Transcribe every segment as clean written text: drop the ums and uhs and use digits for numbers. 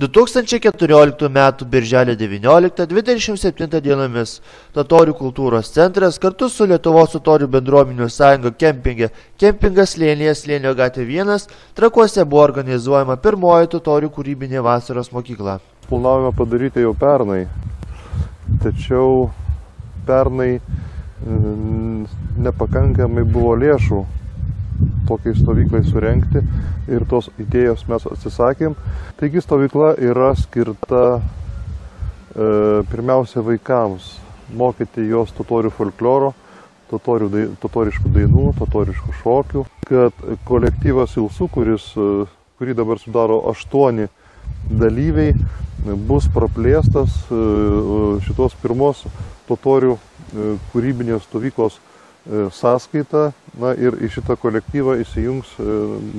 2014 m. birželio 19-27 dienomis Totorių kultūros centras kartu su Lietuvos totorių bendruomenių sąjunga kempingas Slėnyje Slėnio gatvė 1 Trakuose buvo organizuojama pirmoji totorių kūrybinė vasaros mokykla. Planavome padaryti jau pernai, tačiau pernai nepakankamai buvo lėšų tokiai stovyklai surengti ir tos idėjos mes atsisakėm. Taigi stovykla yra skirta pirmiausia vaikams, mokyti jos totorių folkloro, totoriškų dainų, totoriškų šokių, kad kolektyvas Ilsų, kurį dabar sudaro 8 dalyviai, bus praplėstas šitos pirmos totorių kūrybinės stovyklos sąskaita, ir į šitą kolektyvą įsijungs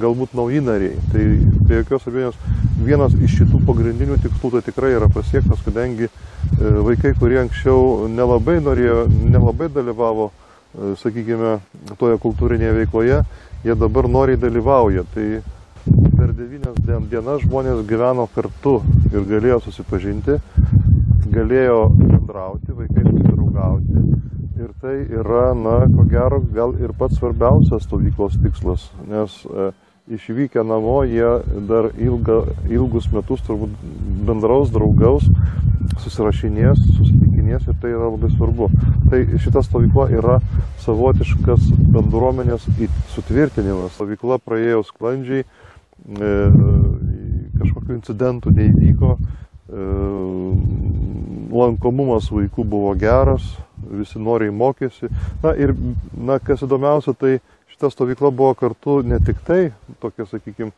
galbūt nauji nariai. Tai be jokios abejonės vienas iš šitų pagrindinių tikslų tai tikrai yra pasiektas, kadangi vaikai, kurie anksčiau nelabai dalyvavo, sakykime, toje kultūrinėje veikloje, jie dabar noriai dalyvauja. Tai per 9 dienas žmonės gyveno kartu ir galėjo susipažinti, galėjo bendrauti, vaikai susidraugauti. Ir tai yra, ko gero, gal ir pats svarbiausias stovyklos tikslas, nes išvykę namo jie dar ilgus metus turbūt bendraus, draugaus, susirašinės, susitikinės ir tai yra labai svarbu. Tai šita stovykla yra savotiškas bendruomenės sutvirtinimas. Stovykla praėjo sklandžiai, kažkokių incidentų neįvyko, lankomumas vaikų buvo geras, visi noriai mokėsi. Ir kas įdomiausia, tai šita stovykla buvo kartu ne tik tai tokia, sakykime,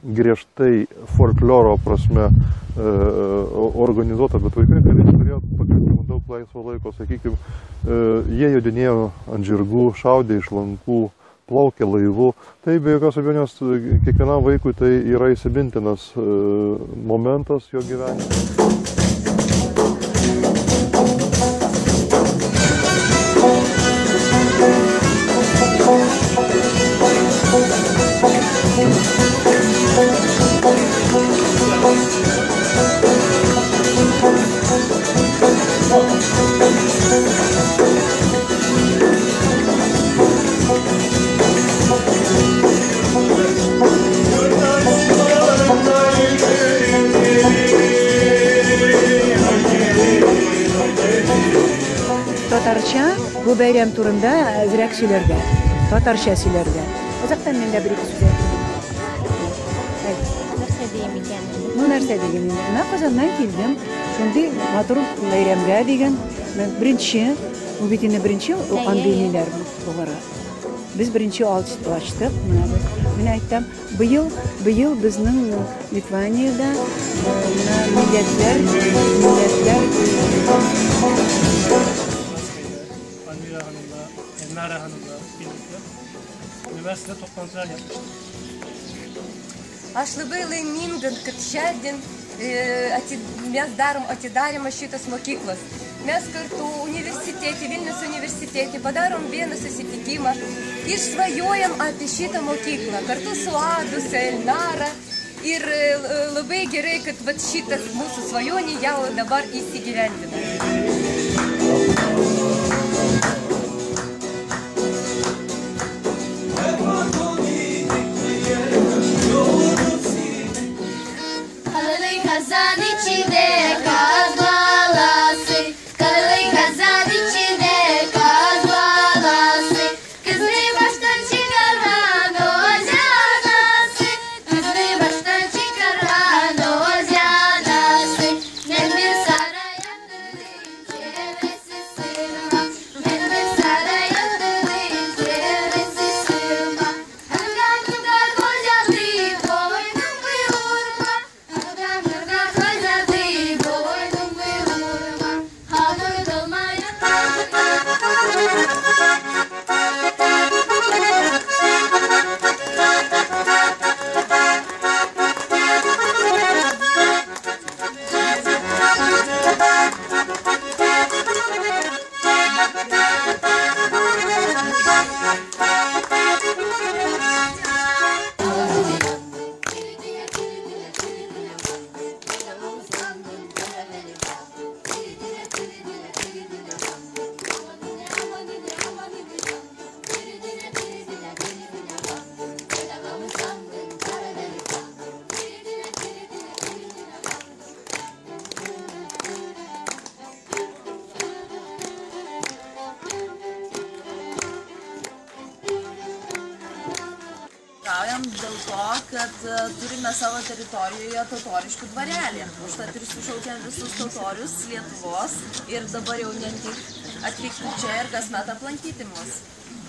griežtai folkloro prasme organizuota, bet vaikai turėjo pakankamai daug laisvo laiko, sakykime, jie jodinėjo ant žirgų, šaudė iš lankų, plaukė laivu. Tai be jokios abejonės kiekvienam vaikui tai yra įsimintinas momentas jo gyvenime. Tatarcha bu bayram turunda azrak şeylerge, tatarcha şeylerge. Ozaqtan menda bir ikki so'z Bu narsa degan. Men Qozondan keldim. Shunday motor bayramga degan. Men bu bitini birinchi pandemiyalar to'g'ri. Biz birinchi ochdik. Men aytdim, bu yil bizning Litvaniyada millatlar Nara Hanım'la birlikte üniversitede toplantılar yapmıştık. Aš labai laiminga, kad šiandien mes atidarėme šitas mokyklas. Mes kartu Vilniaus universitete padarom vieną susitikimą ir svajojam apie šitą mokyklą kartu su Adu, su Elnara. Ir labai gerai, kad šitas mūsų svajonė jau dabar įsigyvendina. kad turime savo teritorijoje totoriškų dvarelį. Užtat ir sušaukėm visus totorius Lietuvos ir dabar jau ne tik atvykti čia ir kasmet aplankyti mus.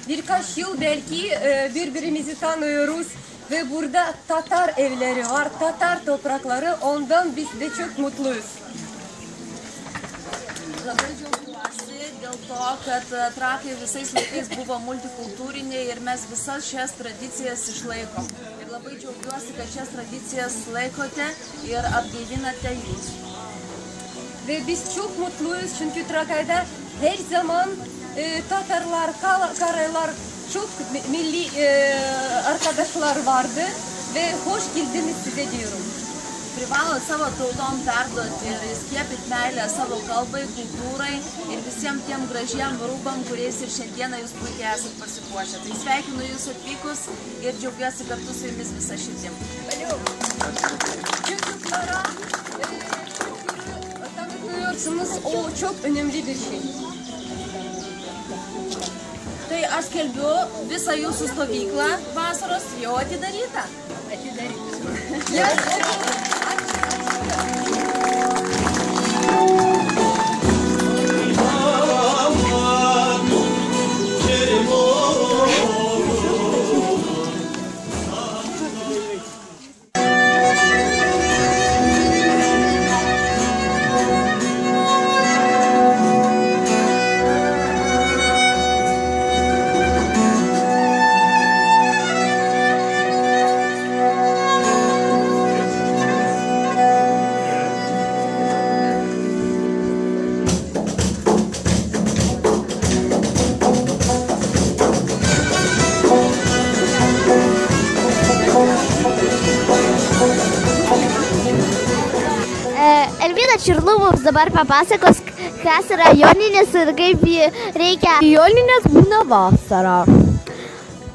Birkaç yıl belki birbirimizi tanıyoruz ve burada Tatar evleri var, Tatar toprakları, ondan biz de çok mutluyuz. Labai džiaugiuosi dėl to, kad Trakai visais laikais buvo multikultūriniai ir mes visas šias tradicijas išlaikom. Ir labai džiaugiuosi, kad šias tradicijas laikote ir atgaivinate jūs. Ve biz çok mutluyuz çünkü Trakya'da her zaman Tatarlar, Karalar, çok milli arkadaşlar vardı ve hoş geldiniz size diyorum. Privalot savo tautom perduoti ir skiepyti meilę savo kalbai, kultūrai ir visiems tiem gražiem rūbam, kuriais ir šiandieną jūs puikiai esat pasipuošę. Tai sveikinu jūs atvykus ir džiaugiuosi kartu su jumis visą širdim. Çocuklara tanıtıyorsunuz, o çok önemli bir şey. Tai aš skelbiu, visa jūsų stovykla vasaros jau atidaryta. Čirlų mums dabar papasakos, kas yra joninės ir kaip reikia. Joninės būna vasarą.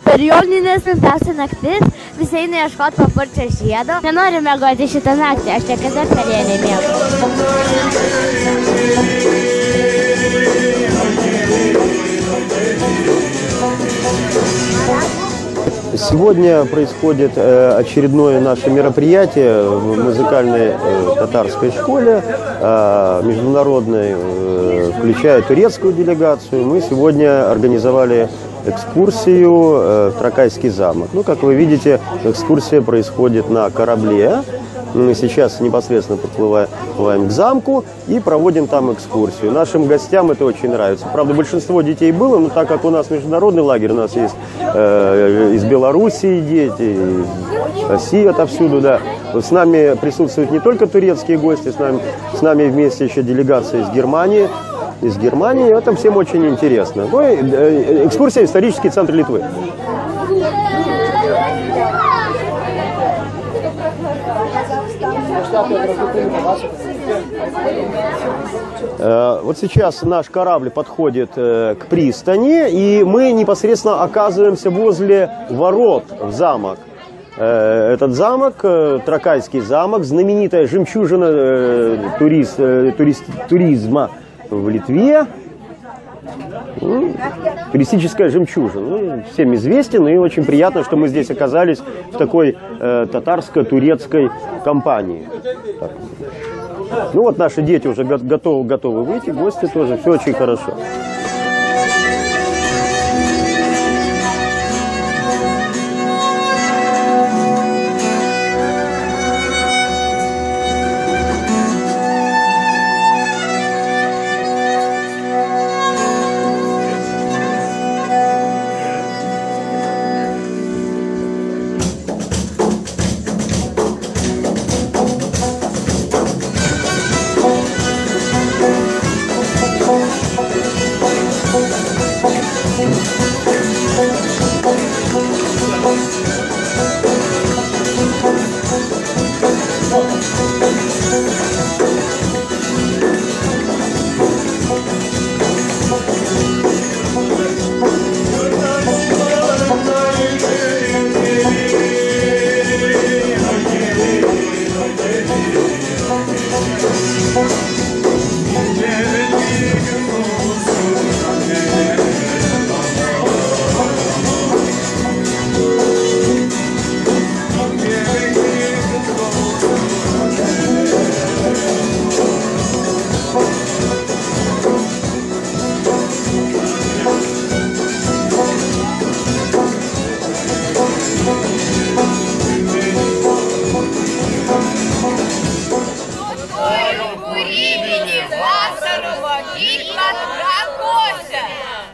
Per joninės rimpiausia naktis, visi eina ieškoti paparčio žiedo. Nenoriu mėgoti šitą naktį, aš niekada per ją nemėgau. Сегодня происходит очередное наше мероприятие в музыкальной татарской школе, международной, включая турецкую делегацию. Мы сегодня организовали экскурсию в Тракайский замок. Ну, как вы видите, экскурсия происходит на корабле. Мы сейчас непосредственно подплываем к замку и проводим там экскурсию. Нашим гостям это очень нравится. Правда, большинство детей было, но так как у нас международный лагерь, у нас есть из Белоруссии дети, из России отовсюду, да. С нами присутствуют не только турецкие гости, с нами вместе еще делегация из Германии. Это всем очень интересно. Ну, экскурсия в исторический центр Литвы. Вот сейчас наш корабль подходит к пристани, и мы непосредственно оказываемся возле ворот в замок. Этот замок, Тракайский замок, знаменитая жемчужина туризма в Литве. Туристическая жемчужина. Всем известен, и очень приятно, что мы здесь оказались в такой татарско-турецкой компании. Ну вот наши дети уже готовы выйти, гости тоже, все очень хорошо.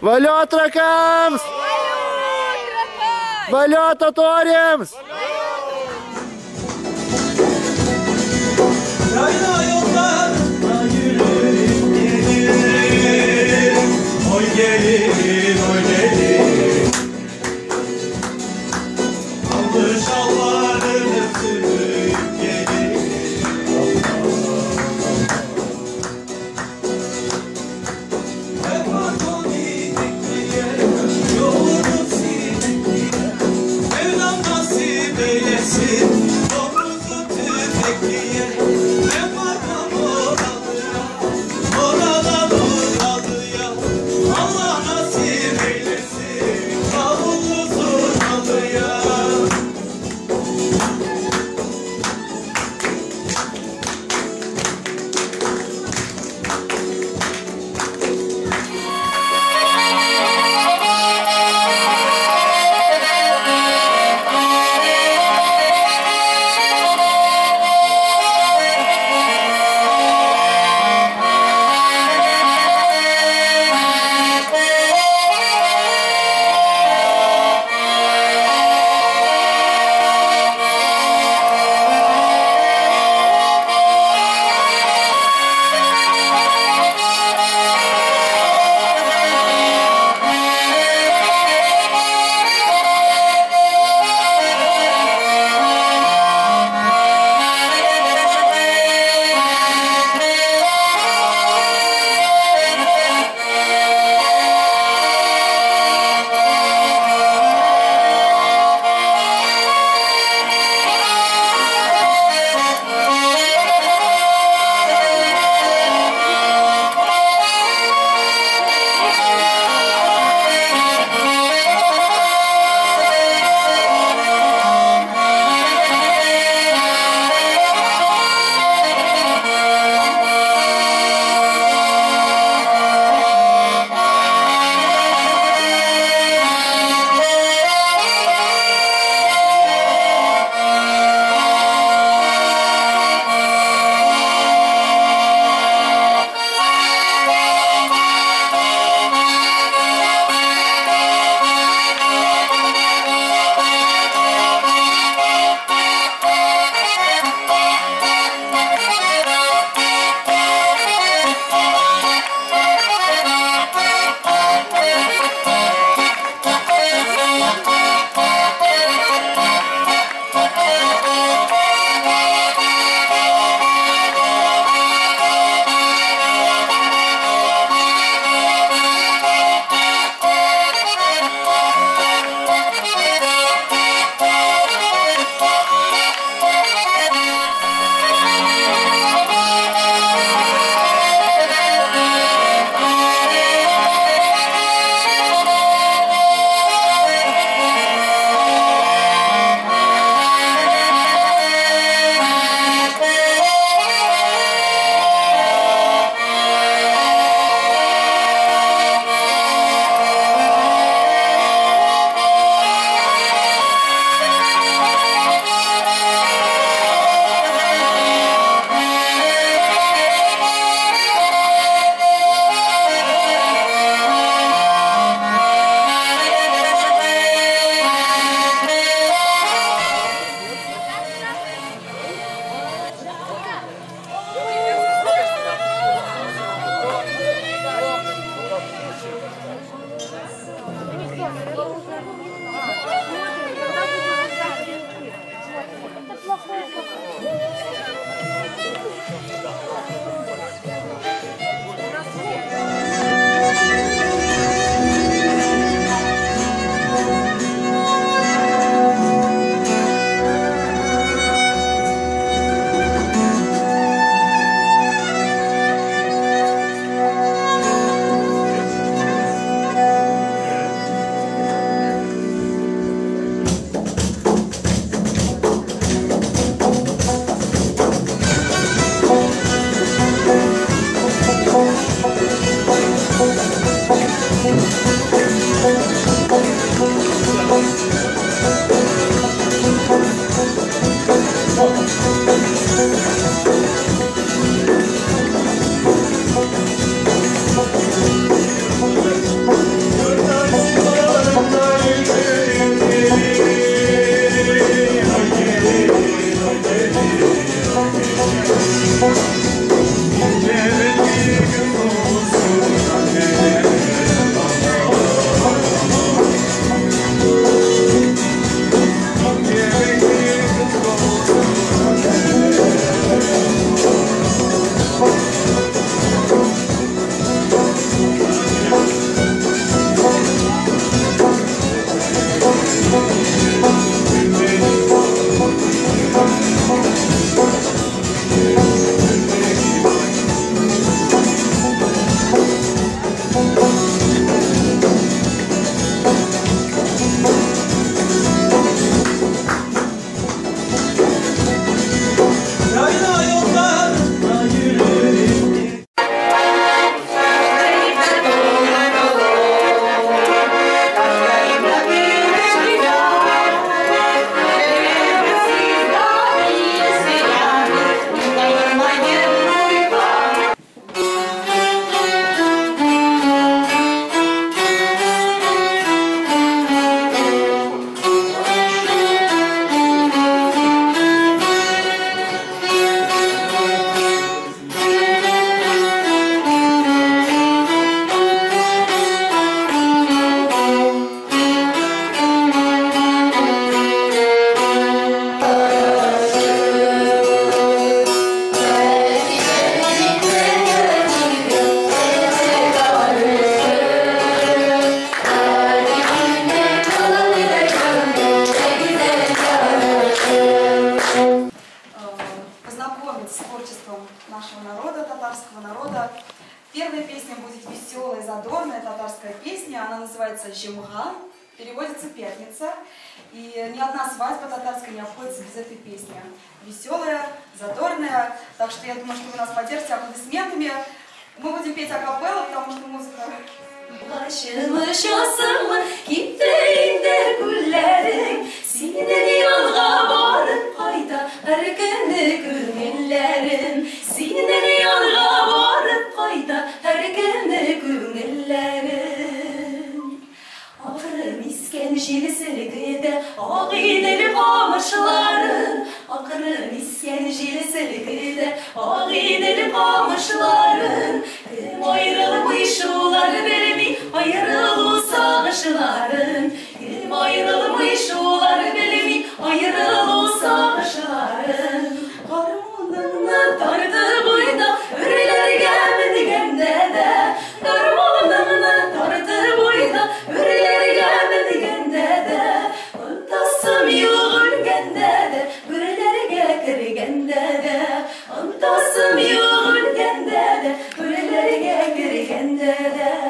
Valio trakams! Valio totoriams! Yayla yollarına yürüyüp gelir. Oy gelin, oy gelin. Allı şalvarını sürüp gelir. Efendim gidip diye yolunu silip diye Mevlam nasip нашего народа, татарского народа. Первая песня будет веселая, задорная татарская песня. Она называется «Жемган», переводится «пятница». И ни одна свадьба татарская не обходится без этой песни. Веселая, задорная. Так что я думаю, что вы нас поддержите аплодисментами. Мы будем петь акапелла, потому что музыка... Başımış asım gittiğinde güllerin Sineni yalga varıp kayda her günü gönüllerin Sineni yalga varıp kayda her günü gönüllerin Akırı misken jili silgide ağideli kamışların Akırı misken jili silgide ağideli kamışların Kim ayrılmış ular vermi ayrılı sağışların Kim ayrılmış ular vermi ayrılı sağışların Karmanını tardı boyda ürler gelmedi gemde de Karmanını tardı boyda ürler gelmedi gemde de Antasım yoğun gende de ürler gekir gende de Antasım yoğun gende de ürler gekir gende de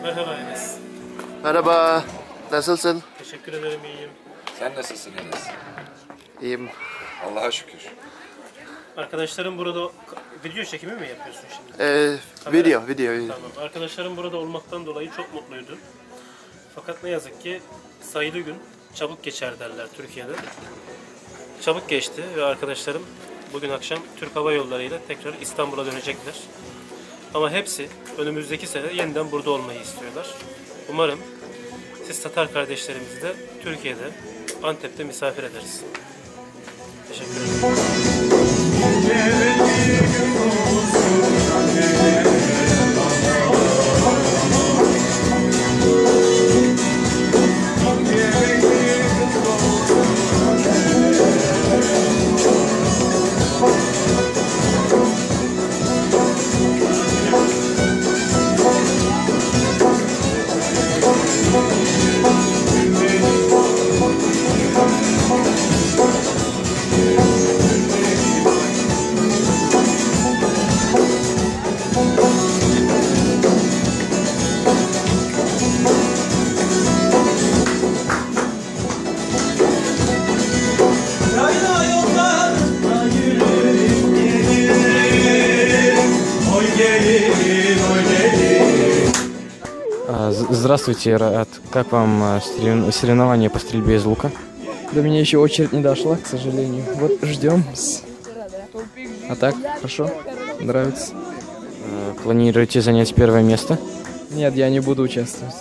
Merhaba Enes. Merhaba, nasılsın? Teşekkür ederim, iyiyim. Sen nasılsın Enes? İyiyim. Allah'a şükür. Arkadaşlarım burada video çekimi mi yapıyorsun şimdi? Video. Tamam. Arkadaşlarım burada olmaktan dolayı çok mutluydu. Fakat ne yazık ki sayılı gün çabuk geçer derler Türkiye'de. Çabuk geçti ve arkadaşlarım bugün akşam Türk Hava Yolları ile tekrar İstanbul'a dönecekler. Ama hepsi önümüzdeki sene yeniden burada olmayı istiyorlar. Umarım siz Tatar kardeşlerimizi de Türkiye'de, Antep'te misafir ederiz. Teşekkür ederim. Здравствуйте, Рад. Как вам соревнования по стрельбе из лука? До меня еще очередь не дошла, к сожалению. Вот ждем. А так, хорошо, нравится. Планируете занять первое место? Нет, я не буду участвовать.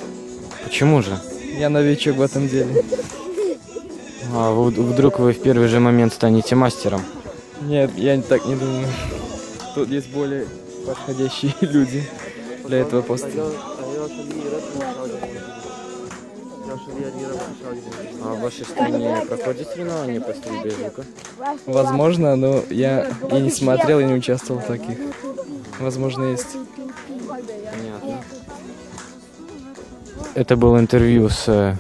Почему же? Я новичок в этом деле. А вдруг вы в первый же момент станете мастером? Нет, я так не думаю. Тут есть более подходящие люди для этого поста. А в вашей стране проходят соревнования по стрельбе из лука? Возможно, но я и не смотрел, и не участвовал в таких. Возможно, есть. Понятно. Это было интервью с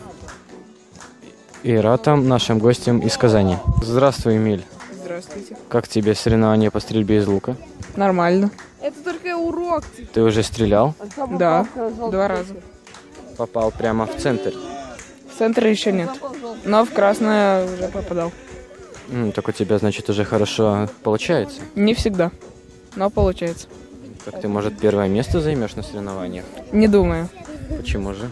Иратом, нашим гостем из Казани. Здравствуй, Эмиль. Здравствуйте. Как тебе соревнования по стрельбе из лука? Нормально. Это только урок. Ты уже стрелял? Да, 2 раза. Попал прямо в центр? В центр еще нет, но в красное уже попадал. Так у тебя, значит, уже хорошо получается? Не всегда, но получается. Так ты, может, первое место займешь на соревнованиях? Не думаю. Почему же?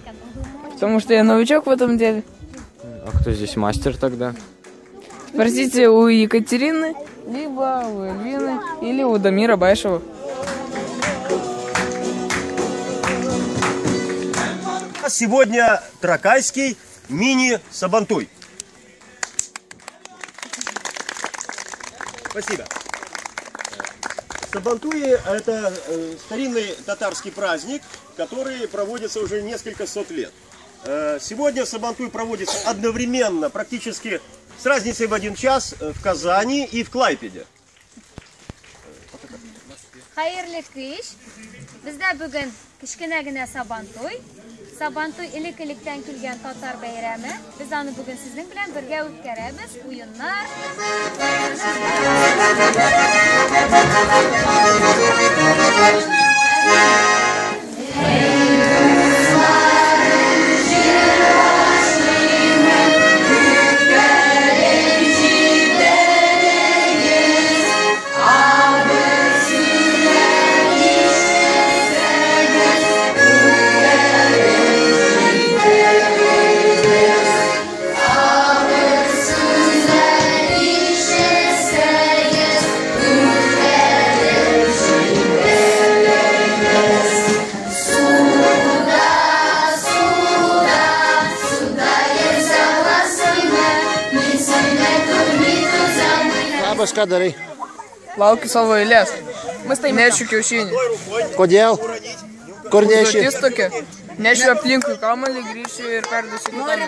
Потому что я новичок в этом деле. А кто здесь мастер тогда? Спросите у Екатерины, либо у Эльвины, или у Дамира Байшева. Сегодня тракайский мини-сабантуй. Спасибо. Сабантуи – это старинный татарский праздник, который проводится уже несколько сот лет. Сегодня Сабантуй проводится одновременно, практически с разницей в 1 час в Казани и в Клайпеде. Hayırlı kış. Bizde bugün kichkinagina Sabantoy. Sabantoy ilik-ilikdan kelgan Tatar bayrami. Biz uni bugun sizning bilan birga o'tkazamiz. O'yinlar. Ką darai? Laukiu savo eilės. Nešiu kiaušinį. Kodėl? Kur neši? Užduotis tokia. Nešiu aplinkui kamuolį, grįšiu ir perduosiu kitam.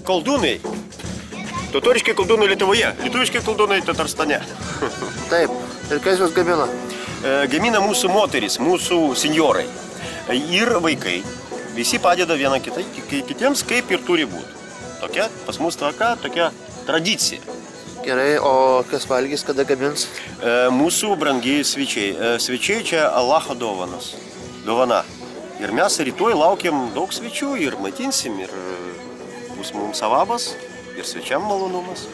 Koldūnai. Totoriški koldūnai Lietuvoje, lietuviški koldūnai Tatarstane. Taip. Ir kas juos gamina? Gamina mūsų moteris, mūsų senjorai. Ir vaikai. visi padeda viena kitiems, kaip ir turi būti. Tokia pas mus tvarka, tokia tradicija. Gerai, o kas valgys, kada gamins? Mūsų brangiai svečiai. Svečiai čia Allaho dovana. Ir mes rytoj laukiam daug svečių ir maitinsim, ir bus mums savabas, ir svečiam malonumas.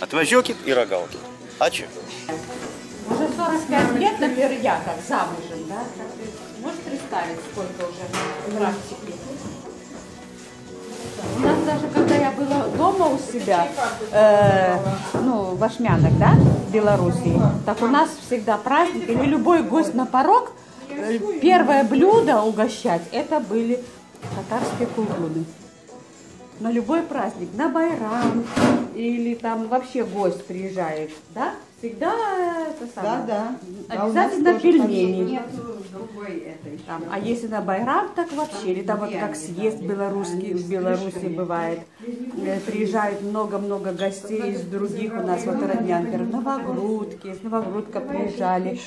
Atvažiuokit и рagaukit. Ačiū. Уже 45 лет, например, я как замужем, да? Можешь представить, сколько уже практики? У нас даже, когда я была дома у себя, в Ашмянах, да, в Белоруссии, так у нас всегда праздник, или любой гость на порог, первое блюдо угощать, это были татарские кулгуны. На любой праздник, на Байрам, или там вообще гость приезжает, да? Всегда это самое. Да. Обязательно пельмени. Там, а если на Байрам, так вообще, или там вот как съезд белорусский, в Беларуси бывает. Приезжает много-много гостей из других, у нас вот родня, например, Новогрудки, из Новогрудка приезжали.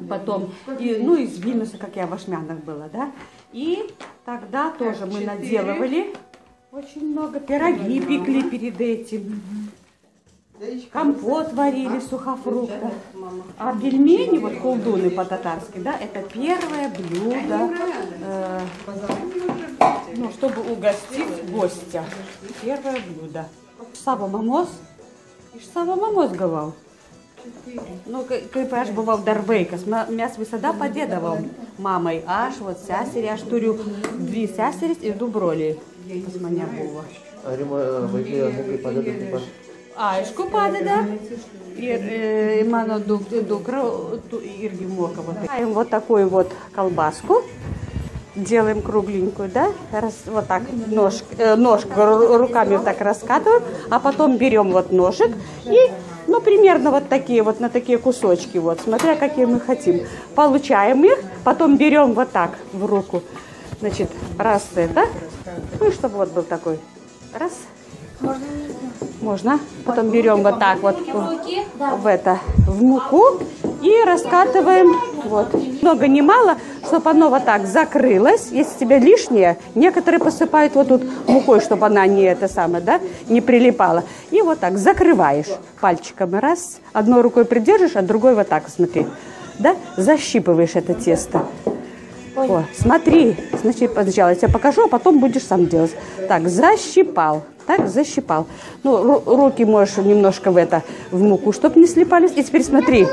Потом, из Вильнюса, как я в Ашмянах была, да. И тогда тоже мы наделывали очень много, пироги пекли перед этим. Компот варили, сухофруктов. А пельмени, вот кулдуны по-татарски, да, это первое блюдо, чтобы угостить гостя. Первое блюдо. Сава мамоз. И сава мамоз говорил. Kaip aš buvau darbaikas, mes visada padėdavom mamai. Aš, seserį, aš turiu 2 seseris ir 2 broliai. Pas mane buvo. Ar vaikai anūkai padeda taip pat? Aišku, padeda. Ir mano dukra irgi moka. Вот такую вот колбаску. Делаем кругленькую, да? Вот так ножку руками вот так раскатываем, а потом берем вот ножик и, примерно вот такие вот на такие кусочки, вот, смотря какие мы хотим. Получаем их, потом берем вот так в руку. Значит, раз это, чтобы вот был такой, раз. Можно. Потом берем вот так вот в муку и раскатываем. Вот. Много не мало, чтобы оно вот так закрылось. Если тебе лишнее, некоторые посыпают вот тут мукой, чтобы она не прилипала. И вот так закрываешь пальчиком. Раз. Одной рукой придержишь, а другой вот так, смотри. Да? Защипываешь это тесто. О, смотри. Сначала я тебе покажу, а потом будешь сам делать. Так, защипал. Так, защипал. Руки можешь немножко в муку, чтобы не слипались. И теперь смотри.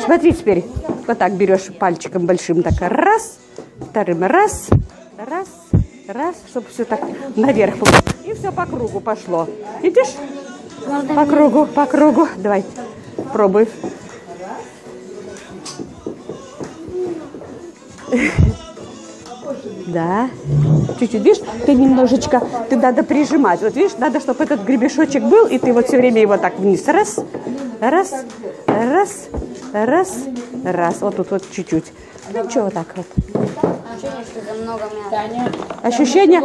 Смотри теперь. Вот так берешь пальчиком большим. Так, раз. Вторым раз. Раз. Раз. Чтобы все так наверх. И все по кругу пошло. Видишь? По кругу. Давай, пробуй. Да. Чуть-чуть, видишь, ты немножечко, надо прижимать. Вот видишь, надо, чтобы этот гребешочек был, и ты вот все время его так вниз. Раз, раз, раз, раз, раз. Вот тут вот чуть-чуть. Ничего, вот так вот. Ощущение, что это много мяса. Ощущение?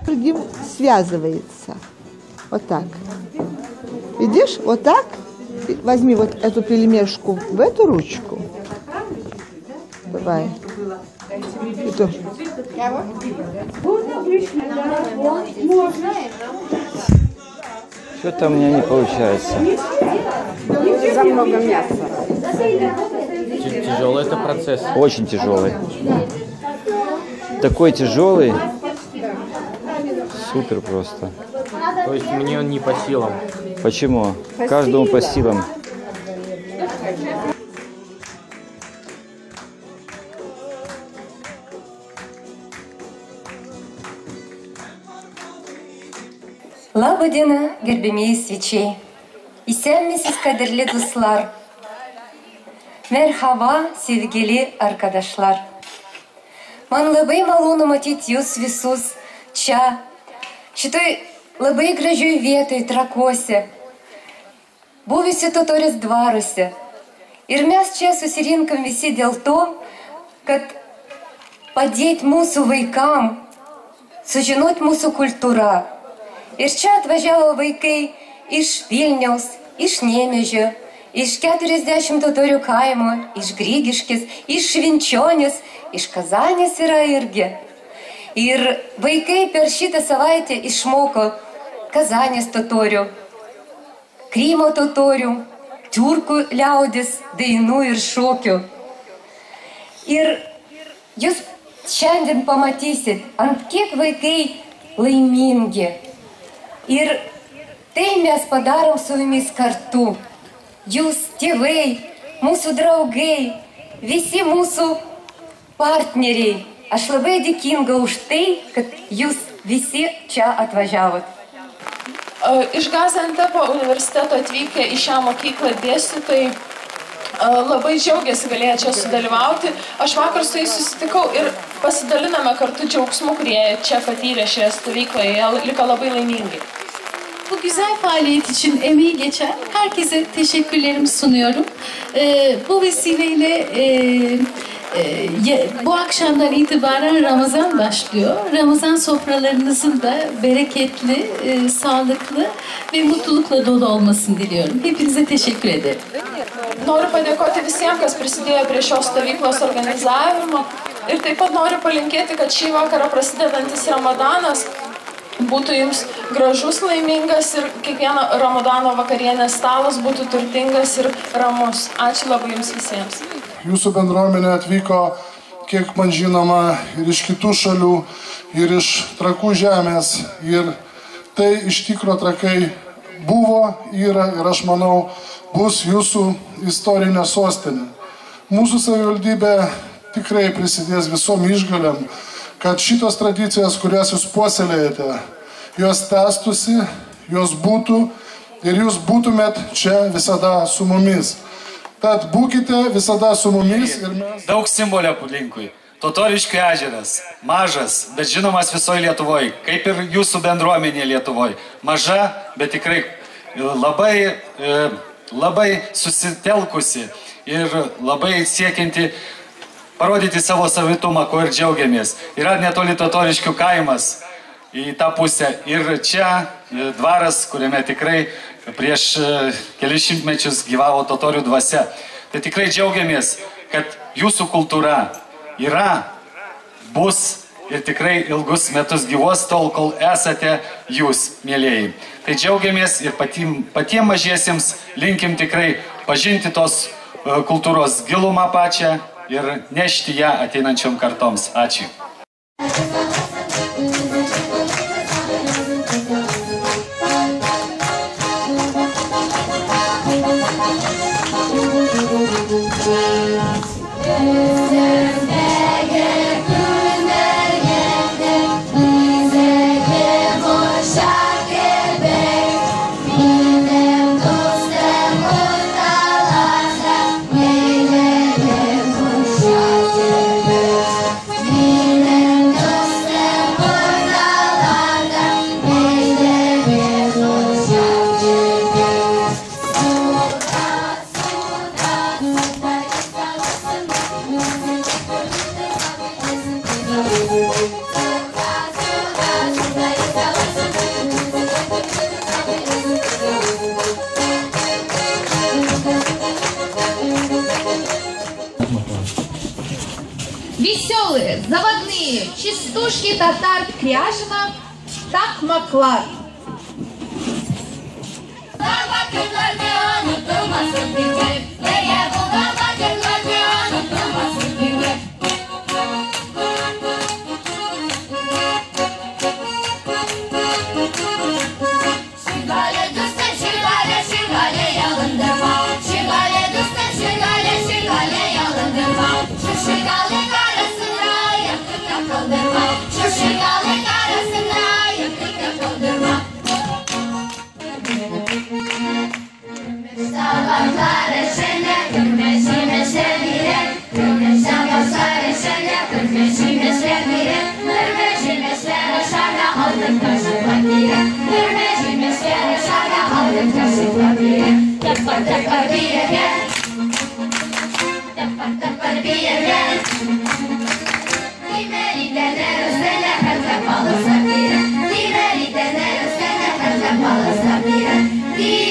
Другим связывается. Вот так. Видишь? Вот так. Возьми вот эту пельмешку в эту ручку. Давай. Что-то у меня не получается. За много мяса. Тяжелый это процесс. Очень тяжелый. Такой тяжелый. Супер просто. То есть мне он не по силам. Почему? Каждому по силам. Laba diena, gerbėmieji svečiai. İsemmisiz kadirli dostlar. Merhaba, sevgili arkadaşlar. Man labai malonu matyti jūs visus čia, šitoj labai gražioj vietoj Trakuose, buvusi totorės dvaruose. Ir mes čia susirinkam visi dėl to, kad padėti mūsų vaikam, sužinoti mūsų kultūrą. Ir čia atvažiavo vaikai iš Vilniaus, iš Nemėžio, iš 40 totorių kaimo, iš Grygiškės, iš Švinčionės, iš Kazanės yra irgi. Ir vaikai per šitą savaitę išmoko Kazanės totorių, Krymo totorių, tiurkų liaudis, dainų ir šokių. Ir jūs šiandien pamatysit, ant kiek vaikai laimingi. Ir tai mes padarom su jumis kartu. Jūs, tėvai, mūsų draugai, visi mūsų partneriai. Aš labai dėkinga už tai, kad jūs visi čia atvažiavot. Iš Gaziantepo universiteto atvykę į šią mokyklą dėstytojai labai džiaugiasi galėję čia sudalyvauti. Aš vakar su jais susitikau ir pasidaliname kartu džiaugsmu, kurie čia patyrė šioje stovykloje. Jie liko labai laimingi. Bu güzel faaliyet için emeği geçen herkese teşekkürlerimi sunuyorum. Bu vesileyle bu akşamdan itibaren Ramazan başlıyor. Ramazan sofralarınızın da bereketli, sağlıklı ve mutlulukla dolu olmasını diliyorum. Hepinize teşekkür ederim. Noriu padėkoti visiems, kas prisidėjo prie šios stovyklos organizavimo. Ir taip pat noriu palinkėti, kad šį vakarą prasidedantis Ramadanas būtų jums gražus, laimingas ir kiekvieno Ramadano vakarienės stalas būtų turtingas ir ramus. Ačiū labai jums visiems. Jūsų bendruomenė atvyko, kiek man žinoma, ir iš kitų šalių, ir iš Trakų žemės. Ir tai iš tikro Trakai buvo, yra ir aš manau, bus jūsų istorinė sostinė. Mūsų savivaldybė tikrai prisidės visom išgalėm, kad šitos tradicijas, kurias jūs puoselėjate, jos tęstųsi, jos būtų ir jūs būtumėt čia visada su mumis. Tad būkite visada su mumis ir mes... Daug simbolio aplinkui. Totoriškių ežeras, mažas, bet žinomas visoje Lietuvoje, kaip ir jūsų bendruomenė Lietuvoje. Maža, bet tikrai labai susitelkusi ir labai siekianti parodyti savo savitumą, ko ir džiaugiamės. Yra netoli Totoriškių kaimas į tą pusę. Ir čia dvaras, kuriame tikrai prieš kelius šimtmečius gyvavo totorių dvasia. Tai tikrai džiaugiamės, kad jūsų kultūra yra, bus ir tikrai ilgus metus gyvos tol, kol esate jūs, mėlėjai. Tai džiaugiamės ir patiem mažiesiems linkim tikrai pažinti tos kultūros gilumą pačią ir nešti ją ateinančiom kartoms. Ačiū. Веселые, заводные, частушки татар Кряжина, так Маклар. Di